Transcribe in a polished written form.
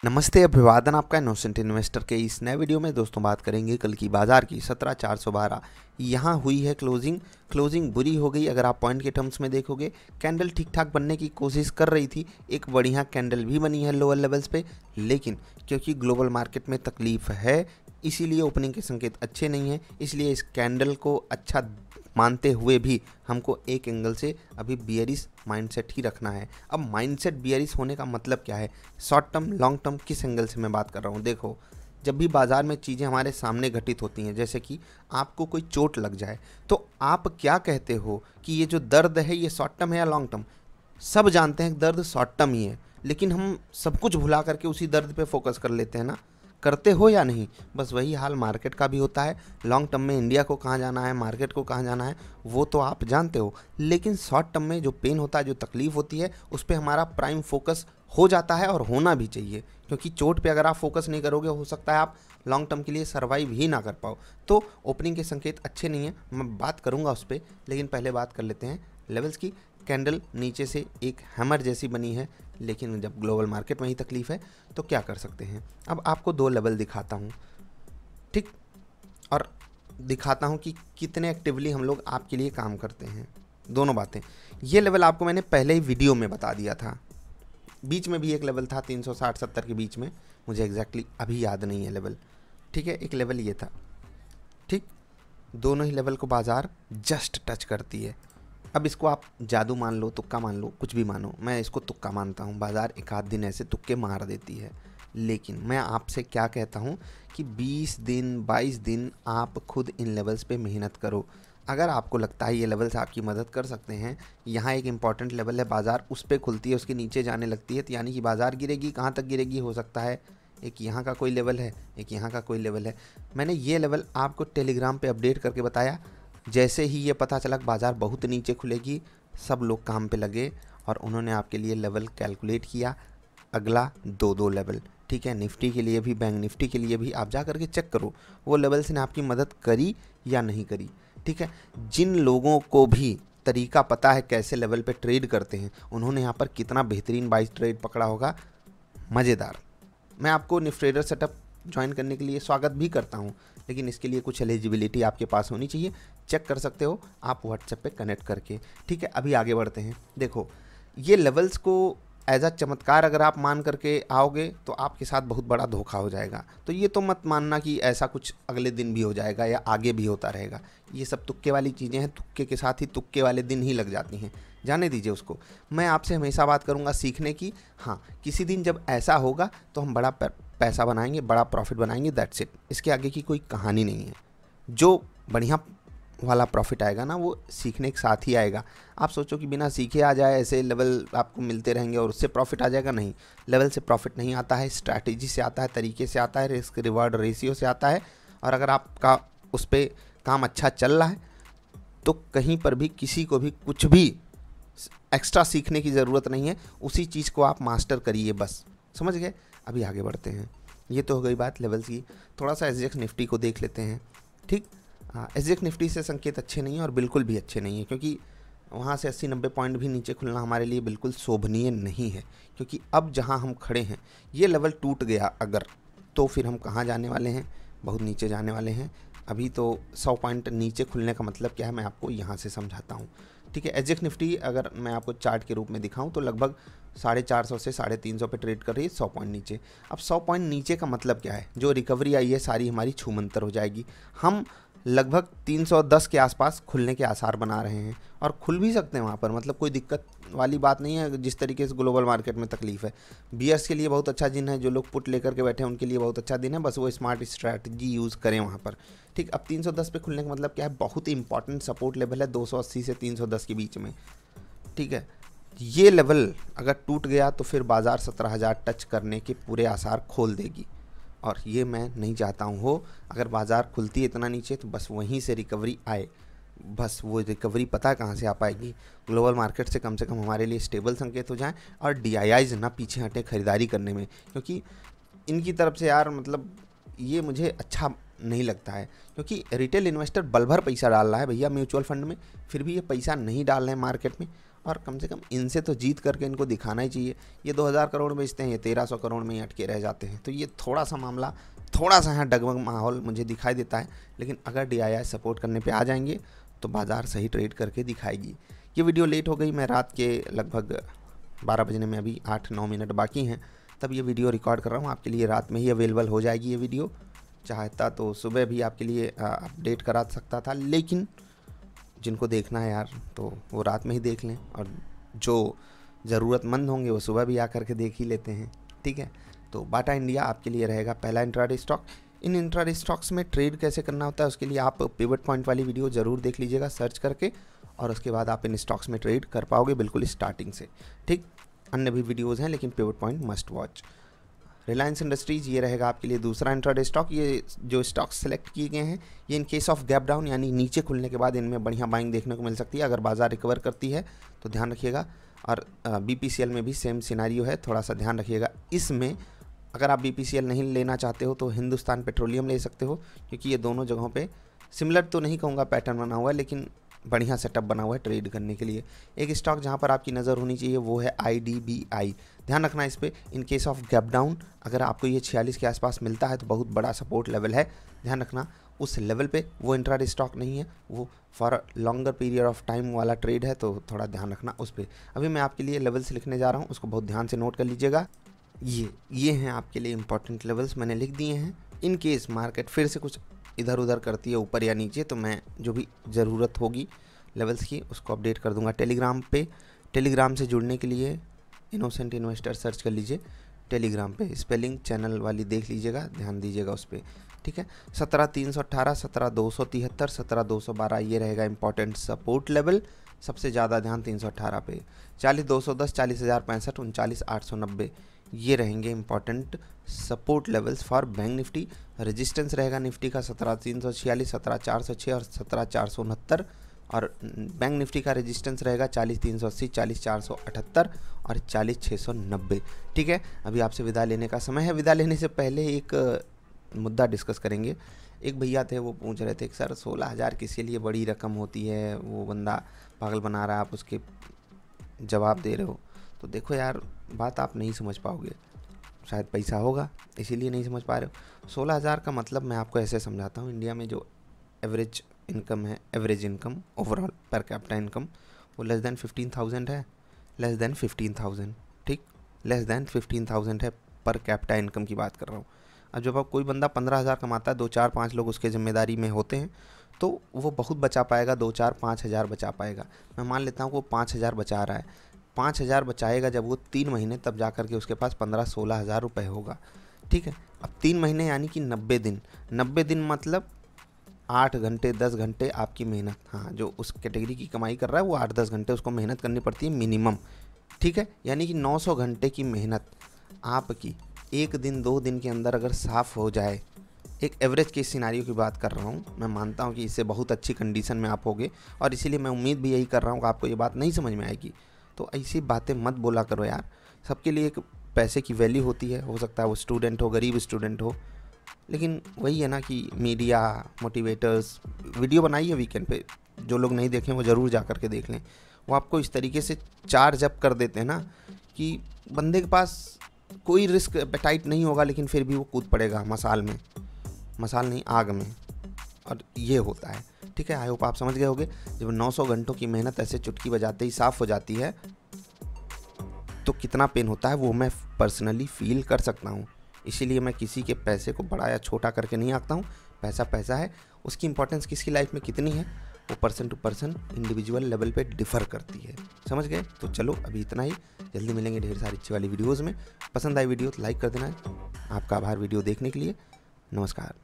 नमस्ते, अभिवादन आपका इनोसेंट इन्वेस्टर के इस नए वीडियो में दोस्तों बात करेंगे कल की बाजार की 17,412 यहाँ हुई है क्लोजिंग बुरी हो गई। अगर आप पॉइंट के टर्म्स में देखोगे, कैंडल ठीक ठाक बनने की कोशिश कर रही थी, एक बढ़िया कैंडल भी बनी है लोअर लेवल्स पे, लेकिन क्योंकि ग्लोबल मार्केट में तकलीफ है इसीलिए ओपनिंग के संकेत अच्छे नहीं हैं। इसलिए इस कैंडल को अच्छा मानते हुए भी हमको एक एंगल से अभी बियरिश माइंडसेट ही रखना है। अब माइंडसेट बियरिश होने का मतलब क्या है, शॉर्ट टर्म लॉन्ग टर्म किस एंगल से मैं बात कर रहा हूँ। देखो, जब भी बाज़ार में चीज़ें हमारे सामने घटित होती हैं, जैसे कि आपको कोई चोट लग जाए, तो आप क्या कहते हो कि ये जो दर्द है ये शॉर्ट टर्म है या लॉन्ग टर्म। सब जानते हैं कि दर्द शॉर्ट टर्म ही है, लेकिन हम सब कुछ भुला करके उसी दर्द पे फोकस कर लेते हैं ना। करते हो या नहीं। बस वही हाल मार्केट का भी होता है। लॉन्ग टर्म में इंडिया को कहाँ जाना है, मार्केट को कहाँ जाना है, वो तो आप जानते हो, लेकिन शॉर्ट टर्म में जो पेन होता है, जो तकलीफ होती है, उस पर हमारा प्राइम फोकस हो जाता है और होना भी चाहिए। क्योंकि चोट पे अगर आप फोकस नहीं करोगे, हो सकता है आप लॉन्ग टर्म के लिए सर्वाइव ही ना कर पाओ। तो ओपनिंग के संकेत अच्छे नहीं हैं, मैं बात करूंगा उस पर, लेकिन पहले बात कर लेते हैं लेवल्स की। कैंडल नीचे से एक हैमर जैसी बनी है, लेकिन जब ग्लोबल मार्केट में ही तकलीफ है तो क्या कर सकते हैं। अब आपको दो लेवल दिखाता हूँ, ठीक, और दिखाता हूँ कि कितने एक्टिवली हम लोग आपके लिए काम करते हैं। दोनों बातें, ये लेवल आपको मैंने पहले ही वीडियो में बता दिया था। बीच में भी एक लेवल था 360-70 के बीच में, मुझे एग्जैक्टली अभी याद नहीं है लेवल, ठीक है। एक लेवल ये था, ठीक। दोनों ही लेवल को बाजार जस्ट टच करती है। अब इसको आप जादू मान लो, तुक्का मान लो, कुछ भी मानो, मैं इसको तुक्का मानता हूँ। बाज़ार एक आध दिन ऐसे तुक्के मार देती है, लेकिन मैं आपसे क्या कहता हूँ कि 20 दिन 22 दिन आप खुद इन लेवल्स पे मेहनत करो। अगर आपको लगता है ये लेवल्स आपकी मदद कर सकते हैं, यहाँ एक इंपॉर्टेंट लेवल है, बाज़ार उस पर खुलती है, उसके नीचे जाने लगती है, तो यानी कि बाज़ार गिरेगी। कहाँ तक गिरेगी, हो सकता है एक यहाँ का कोई लेवल है, एक यहाँ का कोई लेवल है। मैंने ये लेवल आपको टेलीग्राम पे अपडेट करके बताया। जैसे ही ये पता चला कि बाज़ार बहुत नीचे खुलेगी, सब लोग काम पे लगे और उन्होंने आपके लिए लेवल कैलकुलेट किया। अगला दो लेवल, ठीक है। निफ्टी के लिए भी, बैंक निफ्टी के लिए भी आप जा करके चेक करो वो लेवल्स ने आपकी मदद करी या नहीं करी, ठीक है। जिन लोगों को भी तरीका पता है कैसे लेवल पे ट्रेड करते हैं, उन्होंने यहाँ पर कितना बेहतरीन बाइस ट्रेड पकड़ा होगा, मज़ेदार। मैं आपको निफ्टी ट्रेडर सेटअप ज्वाइन करने के लिए स्वागत भी करता हूं, लेकिन इसके लिए कुछ एलिजिबिलिटी आपके पास होनी चाहिए। चेक कर सकते हो आप व्हाट्सएप पे कनेक्ट करके, ठीक है। अभी आगे बढ़ते हैं। देखो, ये लेवल्स को एज अ चमत्कार अगर आप मान करके आओगे तो आपके साथ बहुत बड़ा धोखा हो जाएगा। तो ये तो मत मानना कि ऐसा कुछ अगले दिन भी हो जाएगा या आगे भी होता रहेगा। ये सब तुक्के वाली चीज़ें हैं, तुक्के के साथ ही तुक्के वाले दिन ही लग जाती हैं, जाने दीजिए उसको। मैं आपसे हमेशा बात करूंगा सीखने की। हाँ, किसी दिन जब ऐसा होगा तो हम बड़ा पैसा बनाएंगे, बड़ा प्रॉफिट बनाएंगे, दैट्स इट। इसके आगे की कोई कहानी नहीं है। जो बढ़िया वाला प्रॉफिट आएगा ना, वो सीखने के साथ ही आएगा। आप सोचो कि बिना सीखे आ जाए, ऐसे लेवल आपको मिलते रहेंगे और उससे प्रॉफिट आ जाएगा, नहीं। लेवल से प्रॉफिट नहीं आता है, स्ट्रैटेजी से आता है, तरीके से आता है, रिस्क रिवार्ड रेशियो से आता है। और अगर आपका उस पर काम अच्छा चल रहा है तो कहीं पर भी किसी को भी कुछ भी एक्स्ट्रा सीखने की ज़रूरत नहीं है। उसी चीज़ को आप मास्टर करिए, बस, समझ गए। अभी आगे बढ़ते हैं। ये तो हो गई बात लेवल्स की। थोड़ा सा एसजीएक्स निफ्टी को देख लेते हैं, ठीक। हाँ, एसजीएक्स निफ्टी से संकेत अच्छे नहीं हैं और बिल्कुल भी अच्छे नहीं हैं, क्योंकि वहाँ से 80-90 पॉइंट भी नीचे खुलना हमारे लिए बिल्कुल शोभनीय नहीं है। क्योंकि अब जहाँ हम खड़े हैं, ये लेवल टूट गया अगर, तो फिर हम कहाँ जाने वाले हैं, बहुत नीचे जाने वाले हैं। अभी तो 100 पॉइंट नीचे खुलने का मतलब क्या है, मैं आपको यहाँ से समझाता हूँ, ठीक है। एसजीएक्स निफ्टी अगर मैं आपको चार्ट के रूप में दिखाऊं तो लगभग 450 से 350 पे ट्रेड कर रही है, 100 पॉइंट नीचे। अब 100 पॉइंट नीचे का मतलब क्या है, जो रिकवरी आई है सारी हमारी छूमंतर हो जाएगी। हम लगभग 310 के आसपास खुलने के आसार बना रहे हैं और खुल भी सकते हैं वहाँ पर, मतलब कोई दिक्कत वाली बात नहीं है। जिस तरीके से ग्लोबल मार्केट में तकलीफ है, बियर्स के लिए बहुत अच्छा दिन है, जो लोग पुट लेकर के बैठे हैं उनके लिए बहुत अच्छा दिन है। बस वो स्मार्ट स्ट्रैटेजी यूज़ करें वहाँ पर, ठीक। अब 310 पे खुलने का मतलब क्या है, बहुत ही इंपॉर्टेंट सपोर्ट लेवल है 280 से 310 के बीच में, ठीक है। ये लेवल अगर टूट गया तो फिर बाज़ार 17,000 टच करने के पूरे आसार खोल देगी, और ये मैं नहीं चाहता हूँ हो। अगर बाज़ार खुलती है इतना नीचे तो बस वहीं से रिकवरी आए। बस वो रिकवरी पता है कहाँ से आ पाएगी, ग्लोबल मार्केट से कम हमारे लिए स्टेबल संकेत हो जाएं और डीआईआईज ना पीछे हटे खरीदारी करने में, क्योंकि इनकी तरफ से यार मतलब ये मुझे अच्छा नहीं लगता है। क्योंकि रिटेल इन्वेस्टर बल भर पैसा डाल रहा है भैया म्यूचुअल फंड में, फिर भी ये पैसा नहीं डाल रहे हैं मार्केट में, और कम से कम इनसे तो जीत करके इनको दिखाना ही चाहिए। ये 2000 करोड़ बेचते हैं, ये 1300 करोड़ में ही अटके रह जाते हैं। तो ये थोड़ा सा मामला, थोड़ा सा यहाँ डगमग माहौल मुझे दिखाई देता है। लेकिन अगर DII सपोर्ट करने पे आ जाएंगे तो बाज़ार सही ट्रेड करके दिखाएगी। ये वीडियो लेट हो गई, मैं रात के लगभग 12 बजने में अभी 8-9 मिनट बाकी हैं तब ये वीडियो रिकॉर्ड कर रहा हूँ। आपके लिए रात में ही अवेलेबल हो जाएगी ये वीडियो। चाहता तो सुबह भी आपके लिए अपडेट करा सकता था, लेकिन जिनको देखना है यार तो वो रात में ही देख लें, और जो ज़रूरतमंद होंगे वो सुबह भी आकर के देख ही लेते हैं। ठीक है, तो बाटा इंडिया आपके लिए रहेगा पहला इंट्राडे स्टॉक। इन इंट्राडे स्टॉक्स में ट्रेड कैसे करना होता है उसके लिए आप पिवट पॉइंट वाली वीडियो ज़रूर देख लीजिएगा सर्च करके, और उसके बाद आप इन स्टॉक्स में ट्रेड कर पाओगे बिल्कुल स्टार्टिंग से। ठीक, अन्य भी वीडियोज़ हैं लेकिन pivot point must watch. Reliance industries ये रहेगा आपके लिए दूसरा इंट्राडे स्टॉक। ये जो स्टॉक्स सेलेक्ट किए गए हैं ये in case of gap down यानी नीचे खुलने के बाद इनमें बढ़िया बाइंग देखने को मिल सकती है। अगर बाजार रिकवर करती है तो ध्यान रखिएगा, और BPCL में भी सेम सिनारियो है, थोड़ा सा ध्यान रखिएगा। इसमें अगर आप BPCL नहीं लेना चाहते हो तो हिंदुस्तान पेट्रोलियम ले सकते हो, क्योंकि ये दोनों जगहों पे सिमिलर तो नहीं कहूँगा पैटर्न बना हुआ है, लेकिन बढ़िया सेटअप बना हुआ है ट्रेड करने के लिए। एक स्टॉक जहाँ पर आपकी नज़र होनी चाहिए वो है IDBI। ध्यान रखना इस पर, in case of gap down अगर आपको ये 46 के आसपास मिलता है तो बहुत बड़ा सपोर्ट लेवल है। ध्यान रखना उस लेवल पे वो इंट्राडे स्टॉक नहीं है, वो for longer period of time वाला ट्रेड है, तो थोड़ा ध्यान रखना उस पर। अभी मैं आपके लिए लेवल्स लिखने जा रहा हूँ, उसको बहुत ध्यान से नोट कर लीजिएगा। ये हैं आपके लिए इंपॉर्टेंट लेवल्स, मैंने लिख दिए हैं। इन केस मार्केट फिर से कुछ इधर उधर करती है ऊपर या नीचे तो मैं जो भी ज़रूरत होगी लेवल्स की उसको अपडेट कर दूंगा टेलीग्राम पे। टेलीग्राम से जुड़ने के लिए इनोसेंट इन्वेस्टर सर्च कर लीजिए टेलीग्राम पे, स्पेलिंग चैनल वाली देख लीजिएगा, ध्यान दीजिएगा उस पर। ठीक है, 17,318, 17,273, 17,212 ये रहेगा इंपॉर्टेंट सपोर्ट लेवल। सबसे ज़्यादा ध्यान 318 पे, 40,210, 40,065, 39,890 ये रहेंगे important support levels for bank Nifty. Resistance रहेगा निफ्टी का 17,346, 17,406 और 17,469, और बैंक निफ्टी का रेजिस्टेंस रहेगा 40,380, 40,478 और 40,690। ठीक है, अभी आपसे विदा लेने का समय है। विदा लेने से पहले एक मुद्दा डिस्कस करेंगे। एक भैया थे वो पूछ रहे थे कि सर 16,000 किसके लिए बड़ी रकम होती है, वो बंदा पागल बना रहा है, आप उसके जवाब दे रहे हो। तो देखो यार, बात आप नहीं समझ पाओगे, शायद पैसा होगा इसीलिए नहीं समझ पा रहे हो। 16,000 का मतलब मैं आपको ऐसे समझाता हूँ, इंडिया में जो एवरेज इनकम है, average income overall per capita income वो लेस देन 15,000 है, लेस देन 15,000। ठीक, लेस देन 15,000 है पर कैपिटा इनकम की बात कर रहा हूँ। अब जब आप कोई बंदा 15,000 कमाता है, 2-4-5 लोग उसके जिम्मेदारी में होते हैं, तो वो बहुत बचा पाएगा, 2-4-5 हज़ार बचा पाएगा। मैं मान लेता हूँ वो 5,000 बचा रहा है, 5,000 बचाएगा जब वो 3 महीने, तब जा कर के उसके पास 15-16 हज़ार रुपये होगा। ठीक है, अब 3 महीने यानी कि 90 दिन, 90 दिन मतलब 8 घंटे 10 घंटे आपकी मेहनत। हाँ, जो उस कैटेगरी की कमाई कर रहा है वो 8-10 घंटे उसको मेहनत करनी पड़ती है मिनिमम। ठीक है, यानी कि 900 घंटे की मेहनत आपकी 1 दिन 2 दिन के अंदर अगर साफ़ हो जाए, एक एवरेज केस सिनारियो की बात कर रहा हूँ। मैं मानता हूँ कि इससे बहुत अच्छी कंडीशन में आप होगे, और इसीलिए मैं उम्मीद भी यही कर रहा हूँ कि आपको ये बात नहीं समझ में आएगी। तो ऐसी बातें मत बोला करो यार, सबके लिए एक पैसे की वैल्यू होती है। हो सकता है वो स्टूडेंट हो, गरीब स्टूडेंट हो, लेकिन वही है ना कि मीडिया मोटिवेटर्स वीडियो बनाइए वीकेंड पे, जो लोग नहीं देखें वो ज़रूर जा कर के देख लें। वो आपको इस तरीके से चार्ज अप कर देते हैं ना कि बंदे के पास कोई रिस्क एपेटाइट नहीं होगा, लेकिन फिर भी वो कूद पड़ेगा मसाल में, मसाल नहीं आग में, और ये होता है। ठीक है, आई होप आप समझ गए होंगे। जब 900 घंटों की मेहनत ऐसे चुटकी बजाते ही साफ़ हो जाती है तो कितना पेन होता है वो मैं पर्सनली फील कर सकता हूँ। इसीलिए मैं किसी के पैसे को बड़ा या छोटा करके नहीं आंकता हूँ। पैसा पैसा है, उसकी इंपॉर्टेंस किसकी लाइफ में कितनी है वो person to person individual level पे डिफ़र करती है। समझ गए? तो चलो अभी इतना ही, जल्दी मिलेंगे ढेर सारी अच्छी वाली वीडियोज़ में। पसंद आई वीडियो तो लाइक कर देना। आपका आभार वीडियो देखने के लिए। नमस्कार।